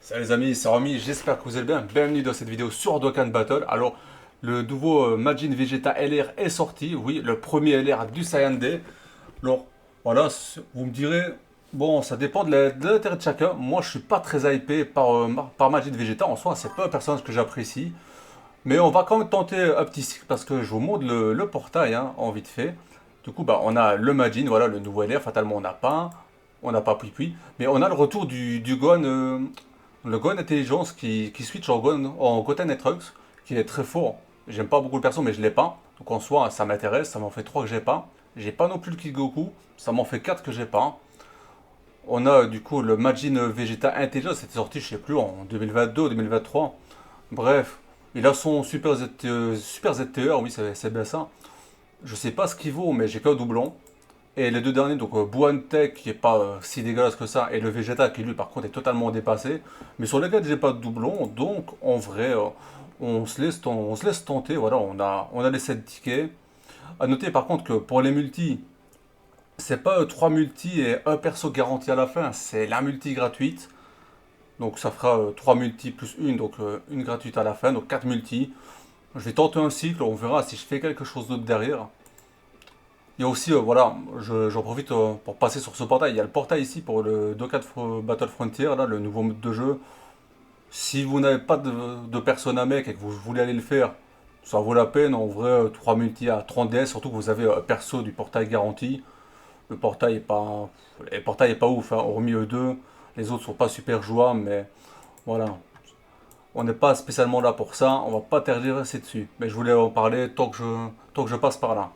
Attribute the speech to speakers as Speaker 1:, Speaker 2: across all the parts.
Speaker 1: Salut les amis, c'est Romy, j'espère que vous allez bien. Bienvenue dans cette vidéo sur Dokkan Battle. Alors, le nouveau Majin Vegeta LR est sorti. Oui, le premier LR du Saiyan D. Alors, voilà, vous me direz, bon, ça dépend de l'intérêt de chacun. Moi, je suis pas très hypé par Majin Vegeta. En soi, c'est pas un personnage que j'apprécie. Mais on va quand même tenter un petit cycle parce que je vous montre le portail hein, en vite fait. Du coup, bah, on a le Majin, voilà, le nouveau LR. Fatalement, on n'a pas Pui. Mais on a le retour du Gohan, le Gohan Intelligence qui switch en Goten et Trunks, qui est très fort. J'aime pas beaucoup le perso, mais je l'ai pas. Donc en soi, ça m'intéresse. Ça m'en fait 3 que j'ai pas. J'ai pas non plus le Kid Goku. Ça m'en fait 4 que j'ai pas. On a du coup le Majin Vegeta Intelligence. C'était sorti, je sais plus, en 2022 ou 2023. Bref, il a son Super ZTE, oui, c'est bien ça. Je sais pas ce qu'il vaut, mais j'ai qu'un doublon. Et les deux derniers, donc Buantech qui est pas si dégueulasse que ça, et le Vegeta qui lui par contre est totalement dépassé. Mais sur lesquels j'ai pas de doublon, donc en vrai, on se laisse tenter. Voilà, on a les 7 tickets. À noter par contre que pour les multis, c'est pas 3 multis et un perso garanti à la fin, c'est la multi gratuite. Donc ça fera 3 multis plus une, donc une gratuite à la fin, donc 4 multis. Je vais tenter un cycle, on verra si je fais quelque chose d'autre derrière. Il y a aussi, voilà, j'en profite pour passer sur ce portail. Il y a le portail ici pour le Dokkan Battle Frontier, là, le nouveau mode de jeu. Si vous n'avez pas de personne à mec et que vous voulez aller le faire, ça vaut la peine. En vrai, 3 multi à 30 DS, surtout que vous avez un perso du portail garanti. Le portail est pas ouf, hein, hormis eux deux. Les autres sont pas super jouables, mais voilà. On n'est pas spécialement là pour ça, on va pas tergiverser dessus. Mais je voulais en parler tant que je passe par là.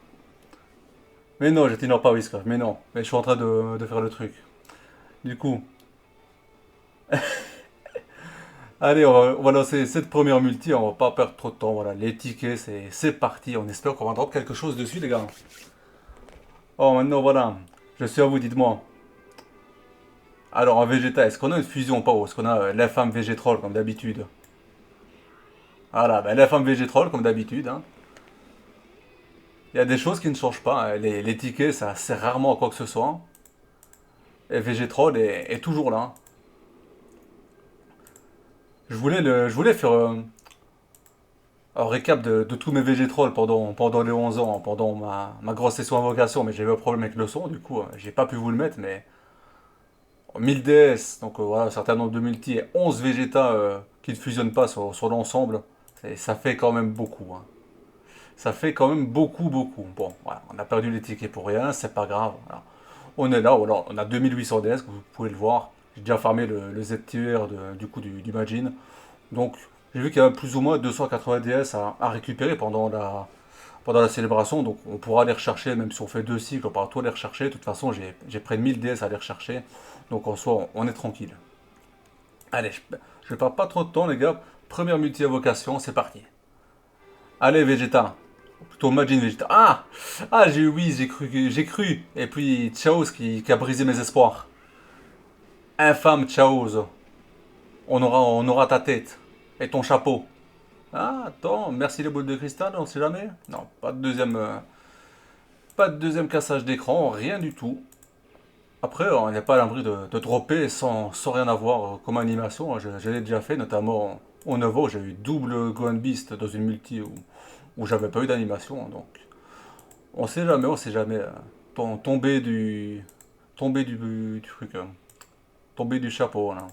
Speaker 1: Mais non, j'ignore pas Whiskas, mais non. Mais je suis en train de faire le truc. Du coup, allez, on va lancer cette première multi, on va pas perdre trop de temps. Voilà, les tickets, c'est parti. On espère qu'on va drop quelque chose dessus, les gars. Oh, maintenant, voilà. Je suis à vous, dites-moi. Alors, en Vegeta, est-ce qu'on a une fusion ou pas? Ou est-ce qu'on a la femme Végétrol, comme d'habitude? Voilà, ben, la femme Végétrol, comme d'habitude. Hein. Il y a des choses qui ne changent pas. Hein. Les tickets, ça sert rarement à quoi que ce soit. Et Végétrol est toujours là. Je voulais faire un récap de tous mes Végétrolls pendant les 11 ans, pendant ma grosse session invocation, mais j'ai eu un problème avec le son, du coup, j'ai pas pu vous le mettre, mais 1000 DS, donc voilà, un certain nombre de multi et 11 Vegeta qui ne fusionnent pas sur l'ensemble, ça fait quand même beaucoup. Hein. Ça fait quand même beaucoup, beaucoup. Bon, voilà, on a perdu les tickets pour rien, c'est pas grave. Voilà. On est là, voilà, on a 2800 DS, vous pouvez le voir. J'ai déjà farmé le ZTR du coup du Majin. Donc, j'ai vu qu'il y a plus ou moins 280 DS à récupérer pendant la célébration. Donc, on pourra les rechercher, même si on fait deux cycles, on pourra tout les rechercher. De toute façon, j'ai près de 1000 DS à les rechercher. Donc, en soi, on est tranquille. Allez, je ne perds pas trop de temps, les gars. Première multi-invocation, c'est parti. Allez, Vegeta. Plutôt Majin Vegeta. Ah, ah, j'ai eu oui, j'ai cru. Et puis, Chaos qui a brisé mes espoirs. Infâme Chaos. On aura ta tête. Et ton chapeau. Ah, attends, merci les boules de cristal, on sait jamais. Non, pas de deuxième cassage d'écran, rien du tout. Après, on n'est pas à l'abri de dropper sans rien avoir comme animation. Hein. Je l'ai déjà fait, notamment au Novo, j'ai eu double Gohan Beast dans une multi où j'avais pas eu d'animation. Hein. Donc, on sait jamais. Tomber du truc, tomber du chapeau. Là.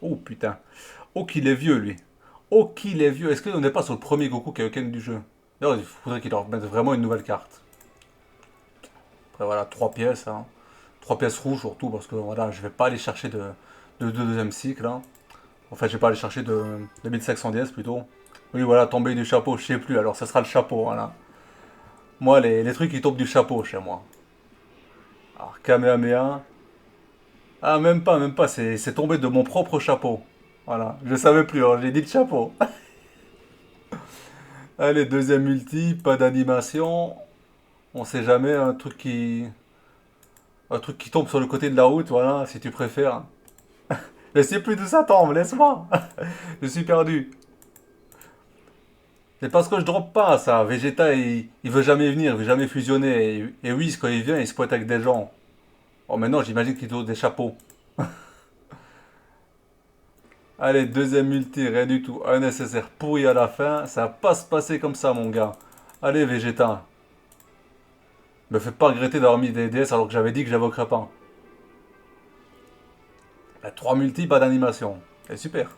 Speaker 1: Oh putain. Oh qu'il est vieux lui. Oh qu'il est vieux. Est-ce qu'on n'est pas sur le premier Goku qui a Ken du jeu? D'ailleurs, il faudrait qu'il leur mette vraiment une nouvelle carte. Après voilà, 3 pièces. Hein. 3 pièces rouges surtout parce que voilà, je vais pas aller chercher de deuxième cycle. Hein. En fait, je vais pas aller chercher de 1510 plutôt. Oui, voilà, tomber du chapeau, je sais plus. Alors, ce sera le chapeau, voilà. Moi, les trucs qui tombent du chapeau chez moi. Alors, Kamehameha. Ah, même pas, c'est tombé de mon propre chapeau. Voilà, je savais plus, alors j'ai dit le chapeau. Allez, deuxième multi, pas d'animation. On sait jamais, un truc qui tombe sur le côté de la route, voilà, si tu préfères. Je sais plus d'où ça tombe, laisse-moi. Je suis perdu. C'est parce que je drop pas ça. Vegeta, il veut jamais venir, il veut jamais fusionner. Et oui, quand il vient, il se pointe avec des gens. Oh, maintenant, j'imagine qu'il doit des chapeaux. Allez, deuxième multi, rien du tout. Un SSR pourri à la fin. Ça va pas se passer comme ça, mon gars. Allez, Vegeta. Me fais pas regretter d'avoir mis des DS alors que j'avais dit que j'évoquerais pas. 3 multi, pas d'animation. C'est super.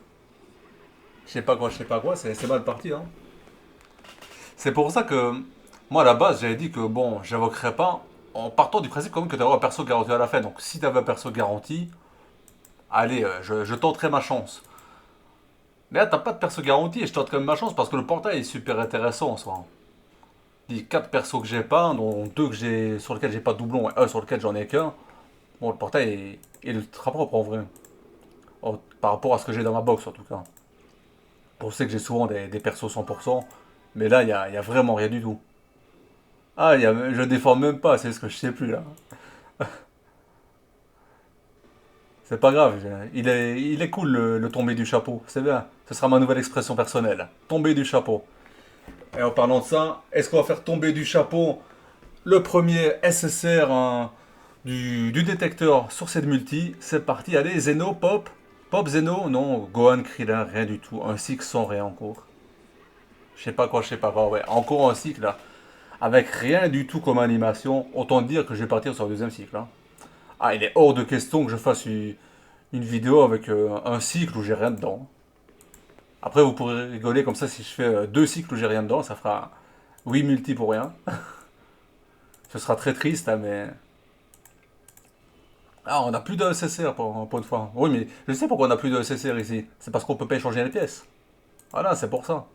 Speaker 1: Je sais pas quoi, c'est mal parti, hein. C'est pour ça que, moi, à la base, j'avais dit que, bon, j'évoquerais pas, en partant du principe quand même que t'avais un perso garanti à la fin. Donc, si t'avais un perso garanti, allez, je tenterai ma chance. Mais là, t'as pas de perso garanti et je tente quand même ma chance parce que le portail est super intéressant en soi. Les 4 persos que j'ai pas, dont 2 que j'ai, sur lesquels j'ai pas de doublon et un sur lequel j'en ai qu'un, bon, le portail est ultra propre en vrai. Par rapport à ce que j'ai dans ma box en tout cas. On sait que j'ai souvent des persos 100%, mais là, il y a vraiment rien du tout. Ah, je défends même pas, c'est ce que je sais plus là. C'est pas grave, il est cool le tomber du chapeau, c'est bien. Ce sera ma nouvelle expression personnelle. Tomber du chapeau. Et en parlant de ça, est-ce qu'on va faire tomber du chapeau le premier SSR hein, du détecteur sur cette multi? C'est parti, allez, Zeno, Pop. Pop, Zeno, non, Gohan, Krillin, rien du tout. Un cycle sans rien en cours. Je sais pas quoi, ouais. Encore un cycle là. Avec rien du tout comme animation, autant dire que je vais partir sur le deuxième cycle. Hein. Ah, il est hors de question que je fasse une vidéo avec un cycle où j'ai rien dedans. Après, vous pourrez rigoler comme ça si je fais deux cycles où j'ai rien dedans, ça fera 8 multi pour rien. Ce sera très triste, hein, mais. Ah, on n'a plus de SSR pour une fois. Oui, mais je sais pourquoi on n'a plus de SSR ici. C'est parce qu'on peut pas échanger les pièces. Voilà, c'est pour ça.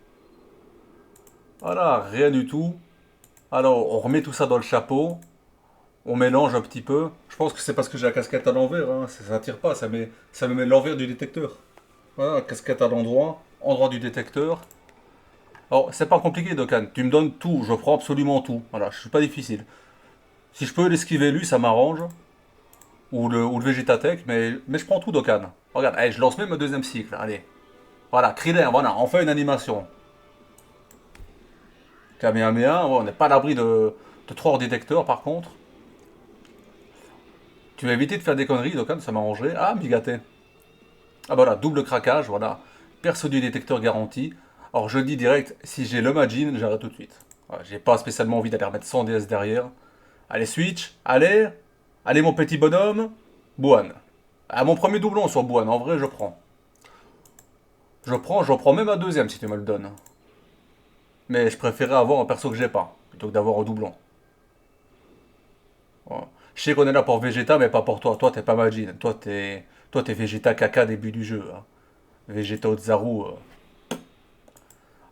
Speaker 1: Voilà, rien du tout. Alors, on remet tout ça dans le chapeau. On mélange un petit peu. Je pense que c'est parce que j'ai la casquette à l'envers. Hein. Ça tire pas, ça me met l'envers du détecteur. Voilà, casquette à l'endroit, endroit du détecteur. Alors, c'est pas compliqué, Dokkan. Tu me donnes tout, je prends absolument tout. Voilà, je suis pas difficile. Si je peux l'esquiver lui, ça m'arrange. Ou le Vegetatech, mais je prends tout, Dokkan. Regarde, allez, je lance même le deuxième cycle. Allez. Voilà, Krillin, voilà, on fait une animation. Kamehameha, ouais, on n'est pas à l'abri de 3 hors détecteurs par contre. Tu vas éviter de faire des conneries, Dokkan, ça m'arrangerait. Ah, Migaté. Ah bah voilà, double craquage, voilà. Perso du détecteur garanti. Alors je dis direct, si j'ai le Majin, j'arrête tout de suite. Voilà, j'ai pas spécialement envie d'aller remettre 100 DS derrière. Allez, switch, allez. Allez mon petit bonhomme. Bouane. Ah, mon premier doublon sur Bouane, en vrai je prends. J'en prends même un deuxième si tu me le donnes. Mais je préférais avoir un perso que j'ai pas, plutôt que d'avoir un doublon. Voilà. Je sais qu'on est là pour Vegeta, mais pas pour toi. Toi, t'es pas Majin. Toi, t'es Vegeta caca début du jeu. Hein. Vegeta Ozaru.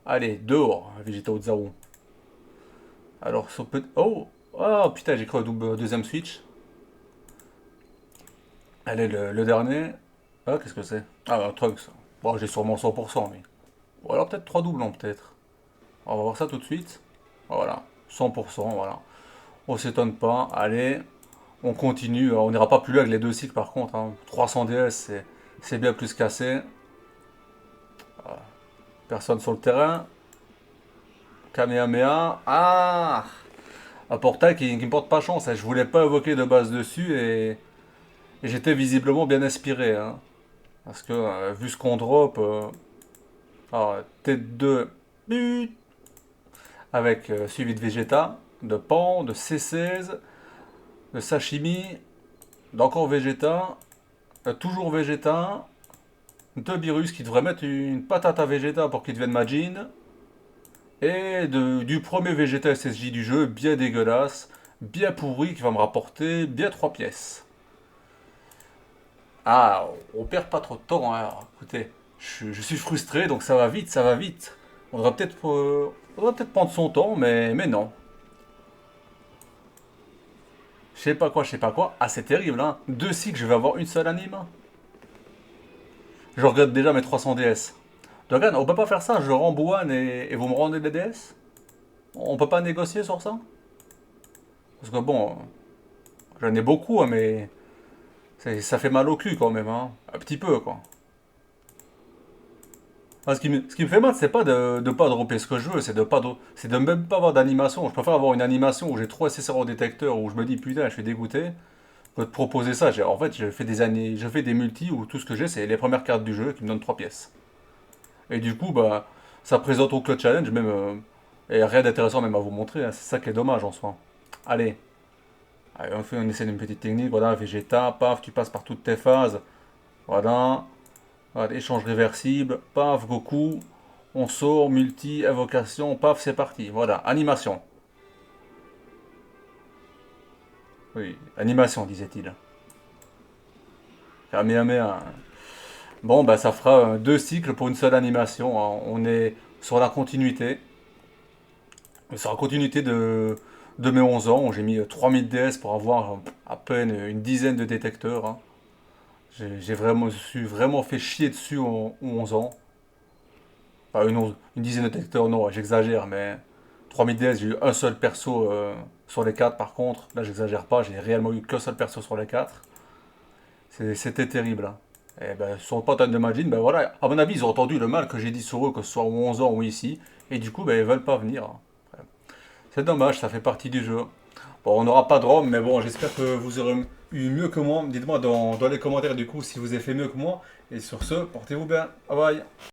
Speaker 1: Allez, dehors, Vegeta Ozaru. Alors, son petit. Oh! Oh putain, j'ai cru un deuxième switch. Allez, le dernier. Ah, qu'est-ce que c'est? Ah, un Trunks. Bon, j'ai sûrement 100%, mais. Ou alors peut-être 3 doublons, peut-être. On va voir ça tout de suite. Voilà, 100%, voilà. On s'étonne pas. Allez, on continue. On n'ira pas plus loin avec les deux cycles, par contre. Hein. 300 DS, c'est bien plus cassé. Personne sur le terrain. Kamehameha. Ah! Un portail qui me porte pas chance. Hein. Je voulais pas évoquer de base dessus et j'étais visiblement bien inspiré. Hein. Parce que vu ce qu'on drop, alors, T2 but, avec suivi de Vegeta, de Pan, de C16, de Sashimi, d'encore Vegeta, toujours Vegeta, de Beerus qui devrait mettre une patate à Vegeta pour qu'il devienne Majin, et du premier Vegeta SSJ du jeu, bien dégueulasse, bien pourri, qui va me rapporter bien 3 pièces. Ah, on perd pas trop de temps, hein. Écoutez, je suis frustré, donc ça va vite, ça va vite. On devrait peut-être prendre son temps, mais non. Je sais pas quoi. Ah, c'est terrible, hein. Deux cycles, je vais avoir une seule anime. Je regrette déjà mes 300 DS. Dogan, on peut pas faire ça, je rends Bouane et vous me rendez des DS? On peut pas négocier sur ça? Parce que bon, j'en ai beaucoup, hein, mais ça fait mal au cul quand même, hein. Un petit peu, quoi. Ah, ce qui me fait mal, c'est pas de pas dropper ce que je veux, c'est de même pas avoir d'animation. Je préfère avoir une animation où j'ai 3 SSR au détecteur, où je me dis putain, je suis dégoûté, peux te proposer ça. En fait, je fais des années, je fais des multis où tout ce que j'ai, c'est les premières cartes du jeu qui me donnent 3 pièces. Et du coup, bah, ça présente aucun challenge, même, et rien d'intéressant même à vous montrer, hein. C'est ça qui est dommage en soi. Allez, allez, on essaie d'une petite technique. Voilà, Vegeta, paf, tu passes par toutes tes phases. Voilà, voilà, échange réversible, paf, Goku. On sort, multi, invocation, paf, c'est parti. Voilà, animation. Oui, animation, disait-il. Kamehameha. Bon, bah ça fera deux cycles pour une seule animation, hein. On est sur la continuité. Sur la continuité de mes 11 ans, où j'ai mis 3000 DS pour avoir à peine une dizaine de détecteurs, hein. Je suis vraiment fait chier dessus en 11 ans. Enfin, une dizaine de détecteurs, non, j'exagère, mais 3000 DS, j'ai eu un seul perso sur les 4 par contre. Là, j'exagère pas, j'ai réellement eu qu'un seul perso sur les 4. C'était terrible, hein. Et ben, sur le portail de Majin, ben voilà, à mon avis, ils ont entendu le mal que j'ai dit sur eux, que ce soit aux 11 ans ou ici, et du coup, ben, ils veulent pas venir, hein. C'est dommage, ça fait partie du jeu. Bon, on n'aura pas de ROM, mais bon, j'espère que vous aurez eu mieux que moi. Dites-moi dans les commentaires du coup si vous avez fait mieux que moi. Et sur ce, portez-vous bien. Bye bye.